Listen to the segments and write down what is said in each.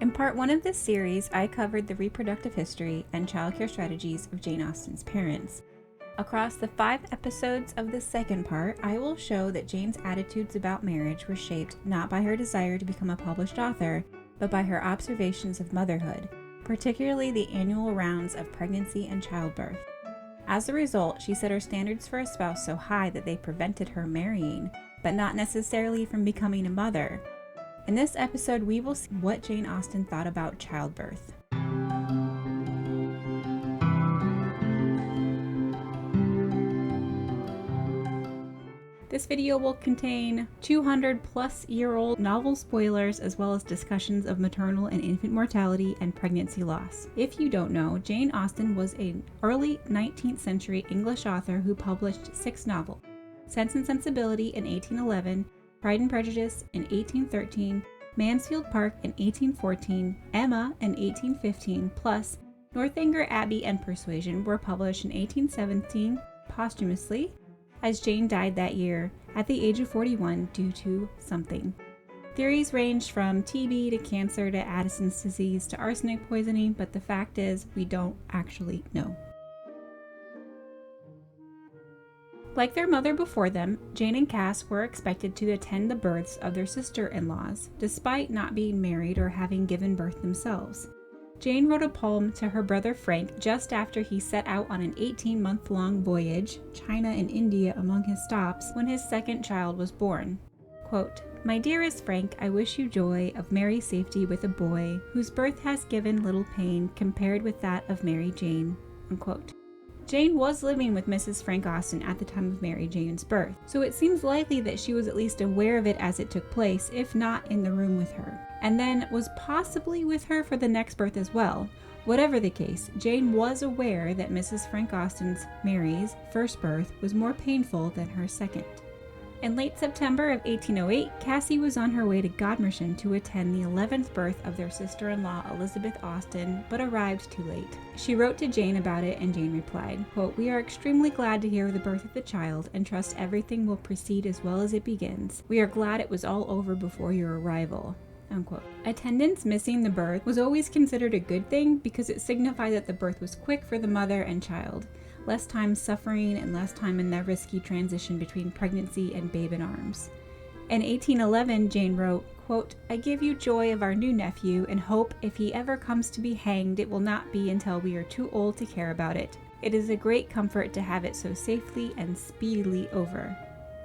In part 1 of this series, I covered the reproductive history and childcare strategies of Jane Austen's parents. Across the 5 episodes of the second part, I will show that Jane's attitudes about marriage were shaped not by her desire to become a published author, but by her observations of motherhood, particularly the annual rounds of pregnancy and childbirth. As a result, she set her standards for a spouse so high that they prevented her marrying, but not necessarily from becoming a mother. In this episode, we will see what Jane Austen thought about childbirth. This video will contain 200-plus-year-old novel spoilers as well as discussions of maternal and infant mortality and pregnancy loss. If you don't know, Jane Austen was an early 19th century English author who published 6 novels: Sense and Sensibility in 1811, Pride and Prejudice in 1813, Mansfield Park in 1814, Emma in 1815, plus Northanger Abbey and Persuasion were published in 1817 posthumously, as Jane died that year at the age of 41 due to something. Theories ranged from TB to cancer to Addison's disease to arsenic poisoning, but the fact is we don't actually know. Like their mother before them, Jane and Cass were expected to attend the births of their sister-in-laws, despite not being married or having given birth themselves. Jane wrote a poem to her brother Frank just after he set out on an 18-month-long voyage, China and India among his stops, when his second child was born. Quote, "My dearest Frank, I wish you joy of merry safety with a boy, whose birth has given little pain compared with that of Mary Jane." Unquote. Jane was living with Mrs. Frank Austen at the time of Mary Jane's birth, so it seems likely that she was at least aware of it as it took place, if not in the room with her, and then was possibly with her for the next birth as well. Whatever the case, Jane was aware that Mrs. Frank Austen's, Mary's, first birth was more painful than her second. In late September of 1808, Cassie was on her way to Godmersham to attend the 11th birth of their sister-in-law Elizabeth Austen, but arrived too late. She wrote to Jane about it, and Jane replied, quote, "We are extremely glad to hear of the birth of the child, and trust everything will proceed as well as it begins. We are glad it was all over before your arrival." Unquote. Attendance missing the birth was always considered a good thing because it signified that the birth was quick for the mother and child, less time suffering and less time in that risky transition between pregnancy and babe in arms. In 1811, Jane wrote, quote, "I give you joy of our new nephew and hope if he ever comes to be hanged it will not be until we are too old to care about it. It is a great comfort to have it so safely and speedily over."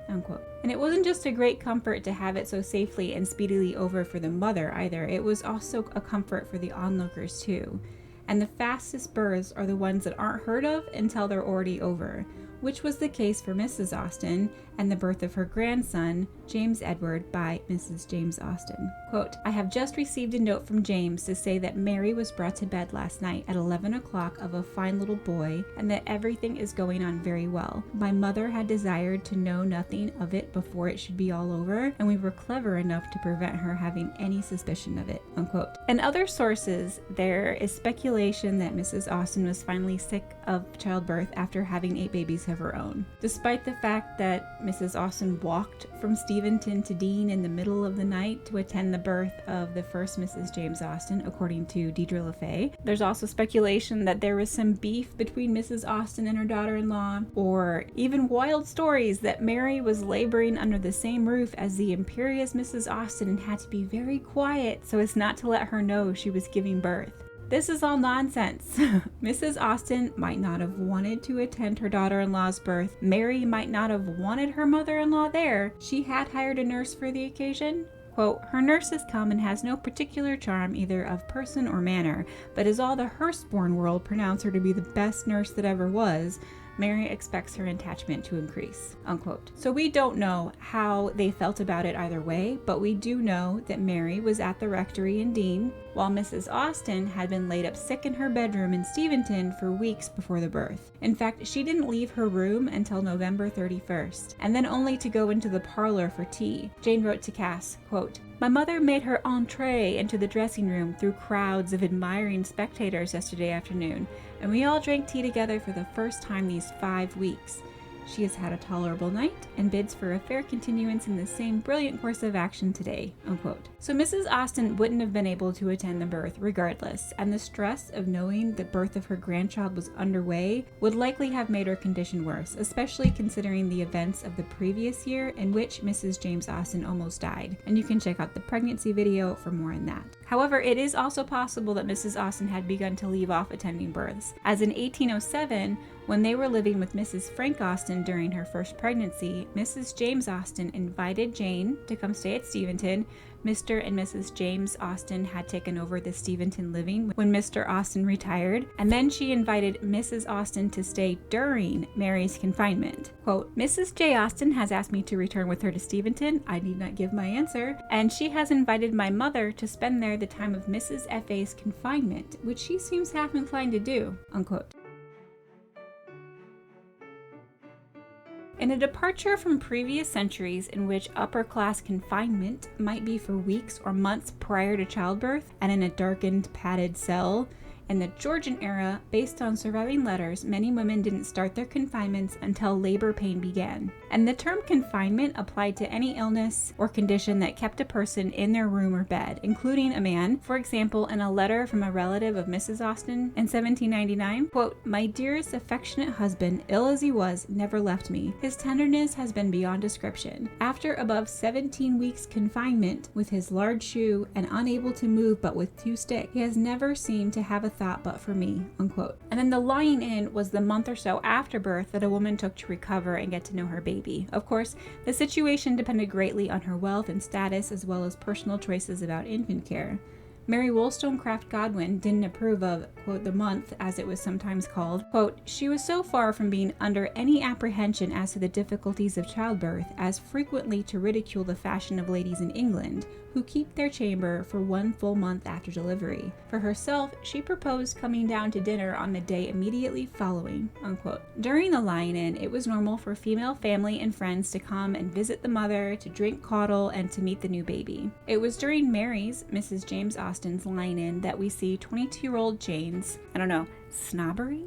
Unquote. And it wasn't just a great comfort to have it so safely and speedily over for the mother either, it was also a comfort for the onlookers too. And the fastest births are the ones that aren't heard of until they're already over, which was the case for Mrs. Austen and the birth of her grandson, James Edward, by Mrs. James Austen. Quote, "I have just received a note from James to say that Mary was brought to bed last night at 11 o'clock of a fine little boy, and that everything is going on very well. My mother had desired to know nothing of it before it should be all over, and we were clever enough to prevent her having any suspicion of it." Unquote. In other sources, there is speculation that Mrs. Austen was finally sick of childbirth after having 8 babies of her own. Despite the fact that Mrs. Austen walked from Steventon to Dean in the middle of the night to attend the birth of the first Mrs. James Austen, according to Deidre LaFay. There's also speculation that there was some beef between Mrs. Austen and her daughter-in-law, or even wild stories that Mary was laboring under the same roof as the imperious Mrs. Austen and had to be very quiet so as not to let her know she was giving birth. This is all nonsense. Mrs. Austen might not have wanted to attend her daughter-in-law's birth. Mary might not have wanted her mother-in-law there. She had hired a nurse for the occasion. Quote, "Her nurse has come and has no particular charm either of person or manner, but as all the Hurstbourne world pronounce her to be the best nurse that ever was, Mary expects her attachment to increase." Unquote. So we don't know how they felt about it either way, but we do know that Mary was at the rectory in Dean, while Mrs. Austen had been laid up sick in her bedroom in Steventon for weeks before the birth. In fact, she didn't leave her room until November 31st, and then only to go into the parlor for tea. Jane wrote to Cass, quote, "My mother made her entree into the dressing room through crowds of admiring spectators yesterday afternoon, and we all drank tea together for the first time these 5 weeks. She has had a tolerable night and bids for a fair continuance in the same brilliant course of action today," unquote. So Mrs. Austen wouldn't have been able to attend the birth regardless, and the stress of knowing the birth of her grandchild was underway would likely have made her condition worse, especially considering the events of the previous year in which Mrs. James Austen almost died. And you can check out the pregnancy video for more on that. However, it is also possible that Mrs. Austen had begun to leave off attending births, as in 1807, when they were living with Mrs. Frank Austen during her first pregnancy, Mrs. James Austen invited Jane to come stay at Steventon. Mr. and Mrs. James Austen had taken over the Steventon living when Mr. Austen retired, and then she invited Mrs. Austen to stay during Mary's confinement. Quote, "Mrs. J. Austen has asked me to return with her to Steventon. I need not give my answer. And she has invited my mother to spend there the time of Mrs. F.A.'s confinement, which she seems half inclined to do," unquote. In a departure from previous centuries in which upper-class confinement might be for weeks or months prior to childbirth and in a darkened, padded cell, in the Georgian era, based on surviving letters, many women didn't start their confinements until labor pain began. And the term confinement applied to any illness or condition that kept a person in their room or bed, including a man. For example, in a letter from a relative of Mrs. Austen in 1799, quote, "My dearest affectionate husband, ill as he was, never left me. His tenderness has been beyond description. After above 17 weeks confinement with his large shoe and unable to move but with 2 sticks, he has never seemed to have a thought but for me," unquote. And then the lying-in was the month or so after birth that a woman took to recover and get to know her baby. Of course, the situation depended greatly on her wealth and status, as well as personal choices about infant care. Mary Wollstonecraft Godwin didn't approve of, quote, "the month," as it was sometimes called. Quote, "She was so far from being under any apprehension as to the difficulties of childbirth, as frequently to ridicule the fashion of ladies in England, who keep their chamber for 1 full month after delivery. For herself, she proposed coming down to dinner on the day immediately following," unquote. During the lying-in, it was normal for female family and friends to come and visit the mother, to drink caudle, and to meet the new baby. It was during Mary's, Mrs. James Austen's lying-in, that we see 22-year-old Jane's, snobbery?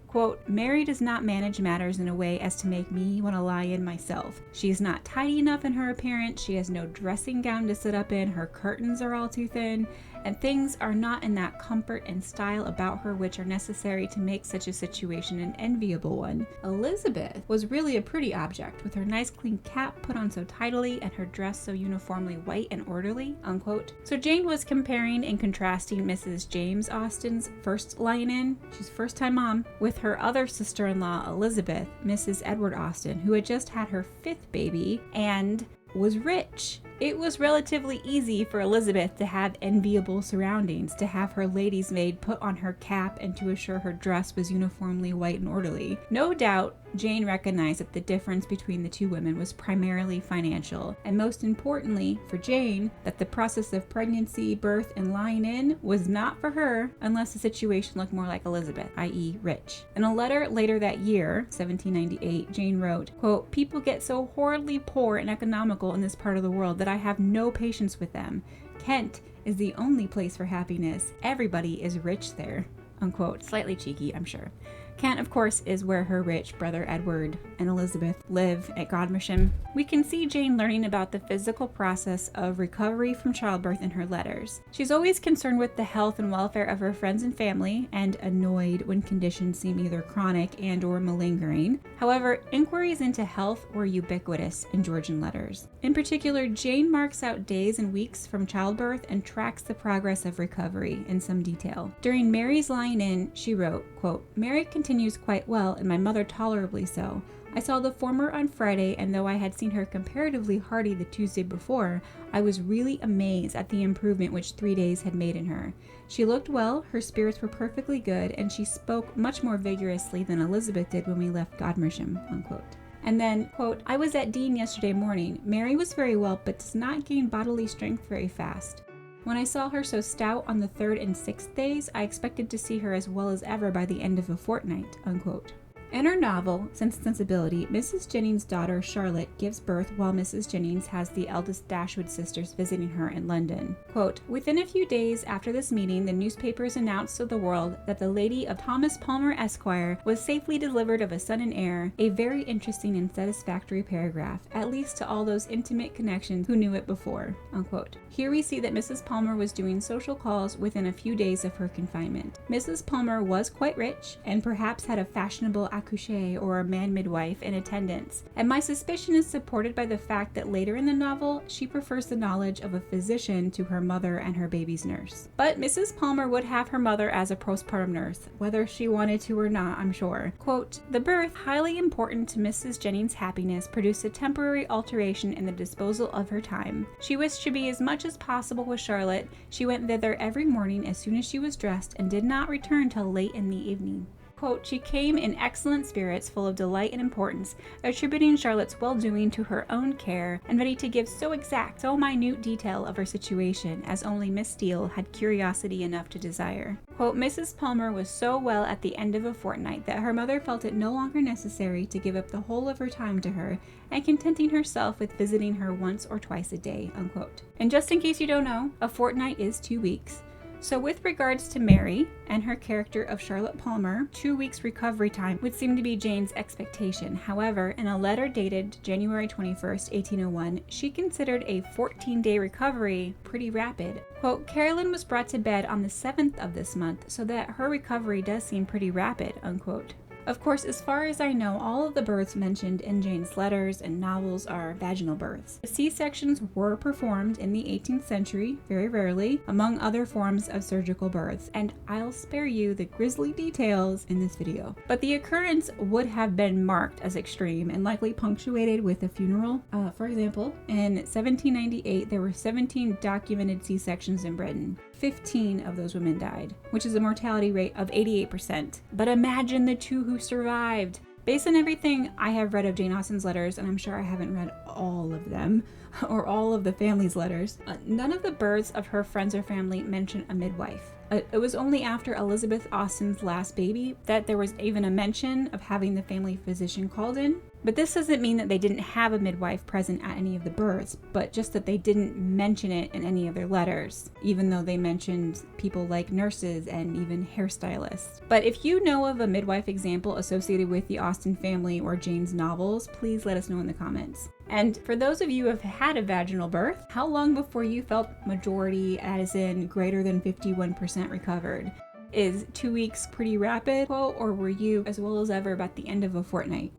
Quote, "Mary does not manage matters in a way as to make me want to lie in myself. She is not tidy enough in her appearance. She has no dressing gown to sit up in. Her curtains are all too thin. And things are not in that comfort and style about her which are necessary to make such a situation an enviable one. Elizabeth was really a pretty object, with her nice clean cap put on so tidily and her dress so uniformly white and orderly," unquote. So Jane was comparing and contrasting Mrs. James Austen's first lying-in, she's first-time mom, with her other sister-in-law, Elizabeth, Mrs. Edward Austen, who had just had her 5th baby and was rich. It was relatively easy for Elizabeth to have enviable surroundings, to have her lady's maid put on her cap and to assure her dress was uniformly white and orderly. No doubt, Jane recognized that the difference between the two women was primarily financial, and most importantly for Jane, that the process of pregnancy, birth, and lying-in was not for her unless the situation looked more like Elizabeth, i.e. rich. In a letter later that year, 1798, Jane wrote, quote, "People get so horridly poor and economical in this part of the world that I have no patience with them. Kent is the only place for happiness. Everybody is rich there," unquote. Slightly cheeky, I'm sure. Kent, of course, is where her rich brother Edward and Elizabeth live at Godmersham. We can see Jane learning about the physical process of recovery from childbirth in her letters. She's always concerned with the health and welfare of her friends and family, and annoyed when conditions seem either chronic and or malingering. However, inquiries into health were ubiquitous in Georgian letters. In particular, Jane marks out days and weeks from childbirth and tracks the progress of recovery in some detail. During Mary's lying-in, she wrote, quote, "Mary continues quite well, and my mother tolerably so. I saw the former on Friday, and though I had seen her comparatively hearty the Tuesday before, I was really amazed at the improvement which 3 days had made in her. She looked well, her spirits were perfectly good, and she spoke much more vigorously than Elizabeth did when we left Godmersham," unquote. And then, quote, "I was at Dean yesterday morning. Mary was very well, but does not gain bodily strength very fast. When I saw her so stout on the 3rd and 6th days, I expected to see her as well as ever by the end of a fortnight," unquote. In her novel, Sense and Sensibility, Mrs. Jennings' daughter Charlotte gives birth while Mrs. Jennings has the eldest Dashwood sisters visiting her in London. Quote, "Within a few days after this meeting, the newspapers announced to the world that the lady of Thomas Palmer, Esquire, was safely delivered of a son and heir, a very interesting and satisfactory paragraph, at least to all those intimate connections who knew it before." Unquote. Here we see that Mrs. Palmer was doing social calls within a few days of her confinement. Mrs. Palmer was quite rich, and perhaps had a fashionable accoucheur or a man midwife in attendance, and my suspicion is supported by the fact that later in the novel, she prefers the knowledge of a physician to her mother and her baby's nurse. But Mrs. Palmer would have her mother as a postpartum nurse, whether she wanted to or not, I'm sure. Quote, "The birth, highly important to Mrs. Jennings' happiness, produced a temporary alteration in the disposal of her time. She wished to be as much as possible with Charlotte. She went thither every morning as soon as she was dressed, and did not return till late in the evening." Quote, "She came in excellent spirits, full of delight and importance, attributing Charlotte's well-doing to her own care, and ready to give so exact, so minute detail of her situation as only Miss Steele had curiosity enough to desire." Quote, "Mrs. Palmer was so well at the end of a fortnight that her mother felt it no longer necessary to give up the whole of her time to her, and contenting herself with visiting her once or twice a day." Unquote. And just in case you don't know, a fortnight is 2 weeks. So with regards to Mary and her character of Charlotte Palmer, 2 weeks recovery time would seem to be Jane's expectation. However, in a letter dated January 21st, 1801, she considered a 14-day recovery pretty rapid. Quote, "Carolyn was brought to bed on the 7th of this month, so that her recovery does seem pretty rapid." Unquote. Of course, as far as I know, all of the births mentioned in Jane's letters and novels are vaginal births. C-sections were performed in the 18th century, very rarely, among other forms of surgical births, and I'll spare you the grisly details in this video. But the occurrence would have been marked as extreme and likely punctuated with a funeral. For example, in 1798, there were 17 documented C-sections in Britain. 15 of those women died, which is a mortality rate of 88%. But imagine the 2 who survived. Based on everything I have read of Jane Austen's letters, and I'm sure I haven't read all of them, or all of the family's letters, none of the births of her friends or family mention a midwife. It was only after Elizabeth Austen's last baby that there was even a mention of having the family physician called in. But this doesn't mean that they didn't have a midwife present at any of the births, but just that they didn't mention it in any of their letters, even though they mentioned people like nurses and even hairstylists. But if you know of a midwife example associated with the Austen family or Jane's novels, please let us know in the comments. And for those of you who have had a vaginal birth, how long before you felt majority, as in greater than 51% recovered? Is 2 weeks pretty rapid, or were you as well as ever about the end of a fortnight?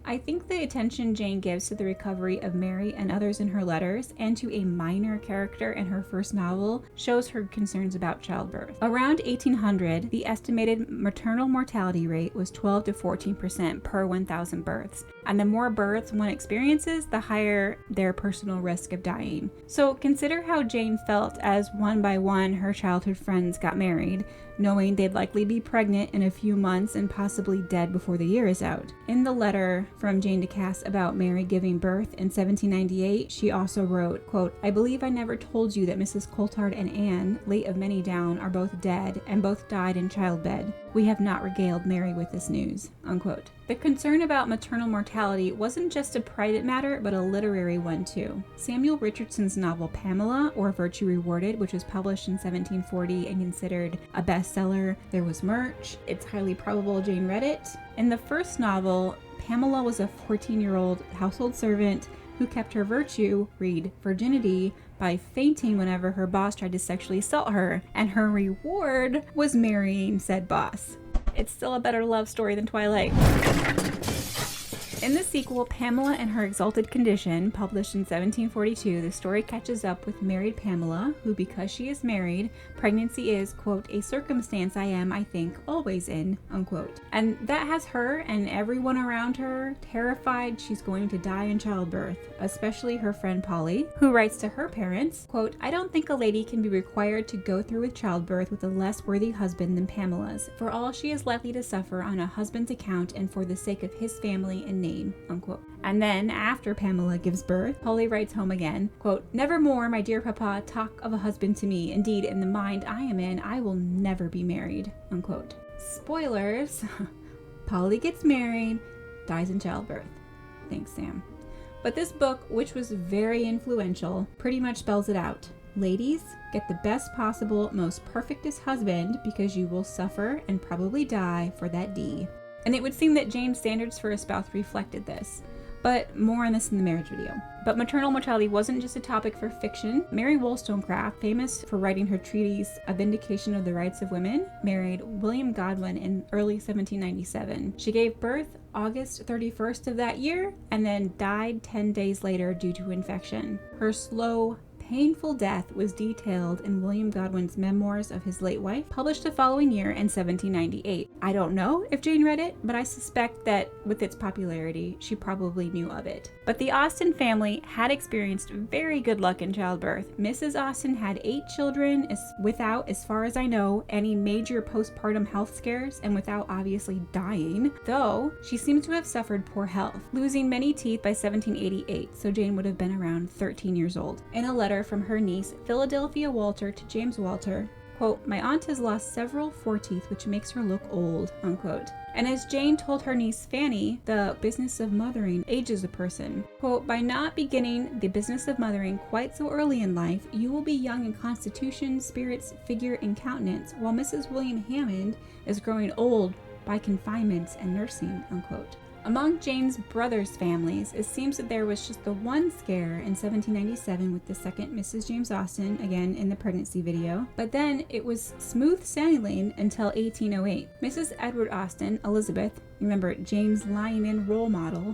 I think the attention Jane gives to the recovery of Mary and others in her letters, and to a minor character in her first novel, shows her concerns about childbirth. Around 1800, the estimated maternal mortality rate was 12 to 14% per 1,000 births, and the more births one experiences, the higher their personal risk of dying. So consider how Jane felt as one by one her childhood friends got married, knowing they'd likely be pregnant in a few months and possibly dead before the year is out. In the letter from Jane to Cass about Mary giving birth in 1798, she also wrote, quote, "I believe I never told you that Mrs. Coulthard and Anne, late of many down, are both dead, and both died in childbed. We have not regaled Mary with this news." Unquote. The concern about maternal mortality wasn't just a private matter, but a literary one too. Samuel Richardson's novel Pamela, or Virtue Rewarded, which was published in 1740 and considered a bestseller, there was merch. It's highly probable Jane read it. In the first novel, Pamela was a 14-year-old household servant who kept her virtue, read virginity, by fainting whenever her boss tried to sexually assault her, and her reward was marrying said boss. It's still a better love story than Twilight. In the sequel, Pamela and Her Exalted Condition, published in 1742, the story catches up with married Pamela, who, because she is married, pregnancy is, quote, "a circumstance I am, I think, always in," unquote. And that has her and everyone around her terrified she's going to die in childbirth, especially her friend Polly, who writes to her parents, quote, "I don't think a lady can be required to go through with childbirth with a less worthy husband than Pamela's, for all she is likely to suffer on a husband's account and for the sake of his family and name. maid, unquote. And then, after Pamela gives birth, Polly writes home again, quote, "Nevermore, my dear papa, talk of a husband to me. Indeed, in the mind I am in, I will never be married," unquote. Spoilers, Polly gets married, dies in childbirth. Thanks, Sam. But this book, which was very influential, pretty much spells it out. Ladies, get the best possible, most perfectest husband because you will suffer and probably die for that D. And it would seem that Jane's standards for a spouse reflected this. But more on this in the marriage video. But maternal mortality wasn't just a topic for fiction. Mary Wollstonecraft, famous for writing her treatise A Vindication of the Rights of Women, married William Godwin in early 1797. She gave birth August 31st of that year and then died 10 days later due to infection. Her slow, painful death was detailed in William Godwin's memoirs of his late wife, published the following year in 1798. I don't know if Jane read it, but I suspect that with its popularity, she probably knew of it. But the Austen family had experienced very good luck in childbirth. Mrs. Austen had 8 children without, as far as I know, any major postpartum health scares and without obviously dying, though she seems to have suffered poor health, losing many teeth by 1788, so Jane would have been around 13 years old. In a letter from her niece, Philadelphia Walter, to James Walter, quote, "My aunt has lost several foreteeth, which makes her look old," unquote. And as Jane told her niece Fanny, the business of mothering ages a person. Quote, "By not beginning the business of mothering quite so early in life, you will be young in constitution, spirits, figure, and countenance, while Mrs. William Hammond is growing old by confinements and nursing," unquote. Among Jane's brothers' families, it seems that there was just the one scare in 1797 with the second Mrs. James Austen, again in the pregnancy video, but then it was smooth sailing until 1808. Mrs. Edward Austen, Elizabeth, remember Jane's lying-in role model,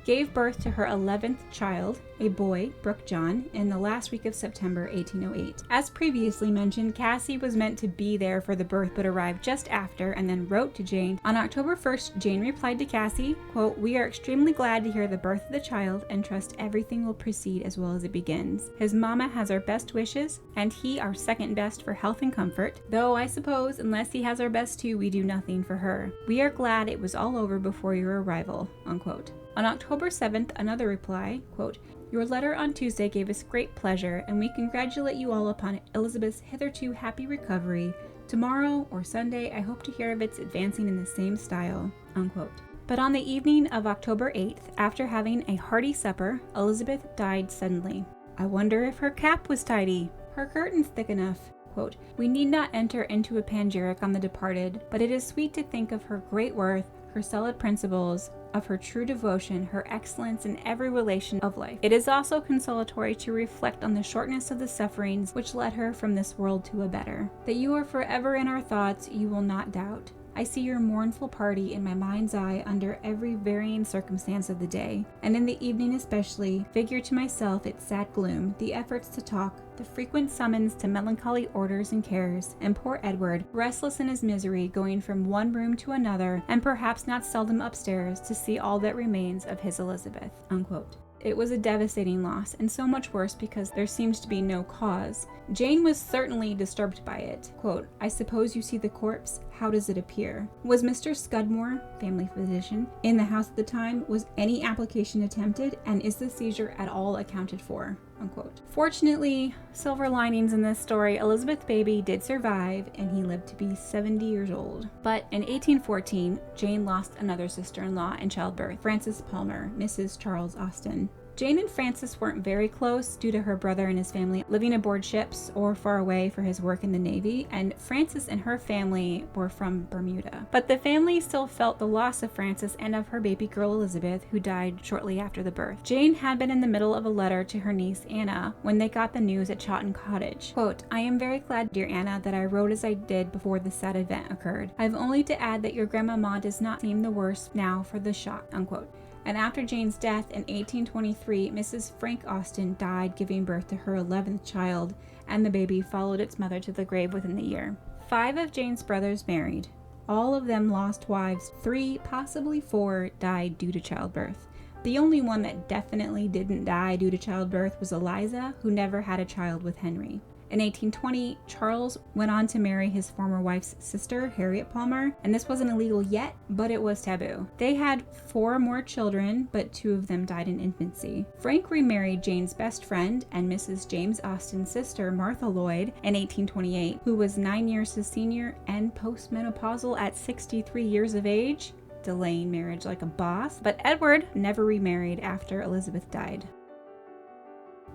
gave birth to her 11th child, a boy, Brooke John, in the last week of September 1808. As previously mentioned, Cassie was meant to be there for the birth but arrived just after and then wrote to Jane. On October 1st, Jane replied to Cassie, quote, "We are extremely glad to hear the birth of the child and trust everything will proceed as well as it begins. His mama has our best wishes and he our second best for health and comfort, though I suppose unless he has our best too, we do nothing for her. We are glad it was all over before your arrival," unquote. On October 7th, another reply, quote, "Your letter on Tuesday gave us great pleasure, and we congratulate you all upon Elizabeth's hitherto happy recovery. Tomorrow or Sunday, I hope to hear of its advancing in the same style," unquote. But on the evening of October 8th, after having a hearty supper, Elizabeth died suddenly. "I wonder if her cap was tidy, her curtains thick enough." Quote, "We need not enter into a panegyric on the departed, but it is sweet to think of her great worth, her solid principles, of her true devotion, her excellence in every relation of life. It is also consolatory to reflect on the shortness of the sufferings which led her from this world to a better. That you are forever in our thoughts, you will not doubt. I see your mournful party in my mind's eye under every varying circumstance of the day, and in the evening especially, figure to myself its sad gloom, the efforts to talk, the frequent summons to melancholy orders and cares, and poor Edward, restless in his misery, going from one room to another, and perhaps not seldom upstairs, to see all that remains of his Elizabeth," unquote. It was a devastating loss, and so much worse because there seems to be no cause. Jane was certainly disturbed by it. Quote, "I suppose you see the corpse. How does it appear? Was Mr. Scudmore, family physician, in the house at the time? Was any application attempted? And is the seizure at all accounted for?" Unquote. Fortunately, silver linings in this story, Elizabeth's baby did survive, and he lived to be 70 years old. But in 1814, Jane lost another sister-in-law in childbirth, Frances Palmer, Mrs. Charles Austen. Jane and Frances weren't very close due to her brother and his family living aboard ships or far away for his work in the Navy, and Frances and her family were from Bermuda. But the family still felt the loss of Frances and of her baby girl Elizabeth, who died shortly after the birth. Jane had been in the middle of a letter to her niece Anna when they got the news at Chawton Cottage. Quote, "I am very glad, dear Anna, that I wrote as I did before the sad event occurred. I have only to add that your grandmamma does not seem the worse now for the shock," unquote. And after Jane's death in 1823, Mrs. Frank Austen died giving birth to her 11th child, and the baby followed its mother to the grave within the year. 5 of Jane's brothers married. All of them lost wives. 3, possibly 4, died due to childbirth. The only one that definitely didn't die due to childbirth was Eliza, who never had a child with Henry. In 1820, Charles went on to marry his former wife's sister, Harriet Palmer, and this wasn't illegal yet, but it was taboo. They had 4 more children, but 2 of them died in infancy. Frank remarried Jane's best friend and Mrs. James Austen's sister, Martha Lloyd, in 1828, who was 9 years his senior and postmenopausal at 63 years of age, delaying marriage like a boss, but Edward never remarried after Elizabeth died.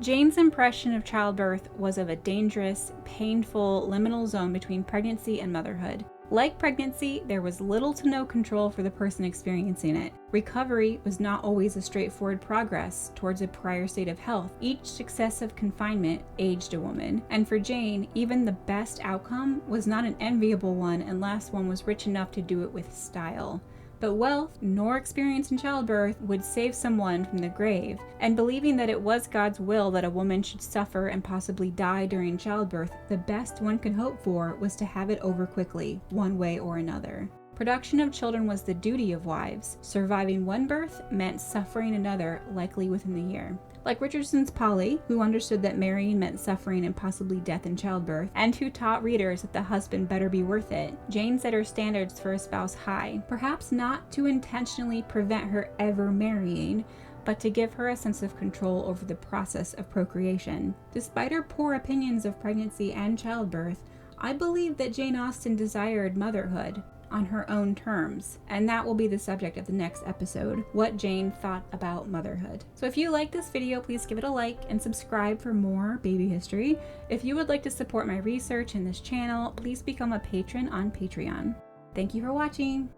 Jane's impression of childbirth was of a dangerous, painful, liminal zone between pregnancy and motherhood. Like pregnancy, there was little to no control for the person experiencing it. Recovery was not always a straightforward progress towards a prior state of health. Each successive confinement aged a woman, and for Jane, even the best outcome was not an enviable one unless one was rich enough to do it with style. But wealth nor experience in childbirth would save someone from the grave, and believing that it was God's will that a woman should suffer and possibly die during childbirth, the best one could hope for was to have it over quickly, one way or another. Production of children was the duty of wives. Surviving one birth meant suffering another, likely within the year. Like Richardson's Polly, who understood that marrying meant suffering and possibly death in childbirth, and who taught readers that the husband better be worth it, Jane set her standards for a spouse high, perhaps not to intentionally prevent her ever marrying, but to give her a sense of control over the process of procreation. Despite her poor opinions of pregnancy and childbirth, I believe that Jane Austen desired motherhood on her own terms, and that will be the subject of the next episode, what Jane thought about motherhood. So if you like this video, please give it a like and subscribe for more baby history. If you would like to support my research in this channel, please become a patron on Patreon. Thank you for watching.